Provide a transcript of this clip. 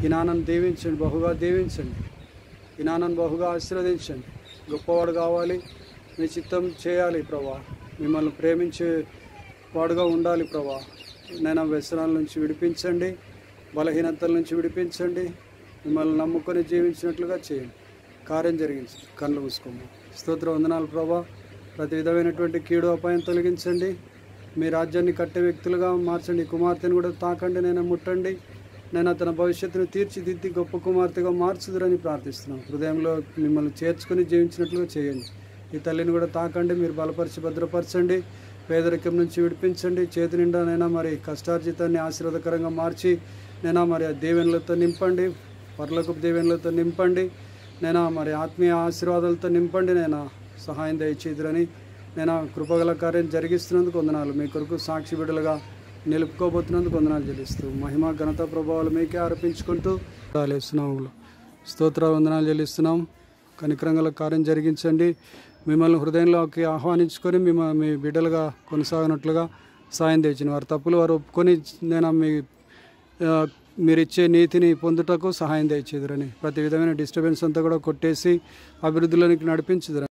ఈ నాన్నను దీవించండి, బహుగా దీవించండి. ఈ నాన్నను బహుగా ఆశీర్వదించండి. గొప్పవాడు కావాలి, మీ చిత్తం చేయాలి ప్రభా. మిమ్మల్ని ప్రేమించే వాడుగా ఉండాలి ప్రభా. నేను వ్యసనాల నుంచి విడిపించండి, బలహీనతల నుంచి విడిపించండి. మిమ్మల్ని నమ్ముకొని జీవించినట్లుగా చేయండి. కార్యం జరిగించండి. కళ్ళు మూసుకోమా. స్తోత్ర వందనాలు ప్రభా. ప్రతి విధమైనటువంటి కీడు అపాయం తొలగించండి. మీ రాజ్యాన్ని కట్టే వ్యక్తులుగా మార్చండి. కుమార్తెను కూడా తాకండి, నేను ముట్టండి. నేను తన భవిష్యత్తును తీర్చిదిద్ది గొప్ప కుమార్తెగా మార్చుదురని ప్రార్థిస్తున్నాను. హృదయంలో మిమ్మల్ని చేర్చుకొని జీవించినట్లుగా చేయండి. ఈ తల్లిని కూడా తాకండి, మీరు బలపరిచి భద్రపరచండి. పేదరికం నుంచి విడిపించండి. చేతి నిండా నైనా మరి కష్టార్జితాన్ని ఆశీర్వాదకరంగా మార్చి నైనా మరి ఆ దీవెనలతో నింపండి, పరలోకపు దీవెనలతో నింపండి. నైనా మరి ఆత్మీయ ఆశీర్వాదాలతో నింపండి. నైనా సహాయం దయచేదురని నేను కృపగల కార్యం జరిగిస్తున్నందుకు వందనాలు. మీ కొరకు సాక్షి బిడ్డలుగా నిలుపుకోబోతున్నందుకు వందనాలు చెల్లిస్తూ మహిమ ఘనత ప్రభావాలు మీకే ఆరోపించుకుంటూ వేస్తున్నాము. స్తోత్ర వందనాలు చెల్లిస్తున్నాం. కనికరంగల కార్యం జరిగించండి. మిమ్మల్ని హృదయంలోకి ఆహ్వానించుకొని మీ బిడ్డలుగా కొనసాగినట్లుగా సాయం తెచ్చిన వారు తప్పులు వారు ఒప్పుకొని నేను మీరిచ్చే నీతిని పొందుటకు సహాయం తెచ్చేదురని ప్రతి విధమైన డిస్టర్బెన్స్ అంతా కూడా కొట్టేసి అభివృద్ధిలోనికి నడిపించుదురని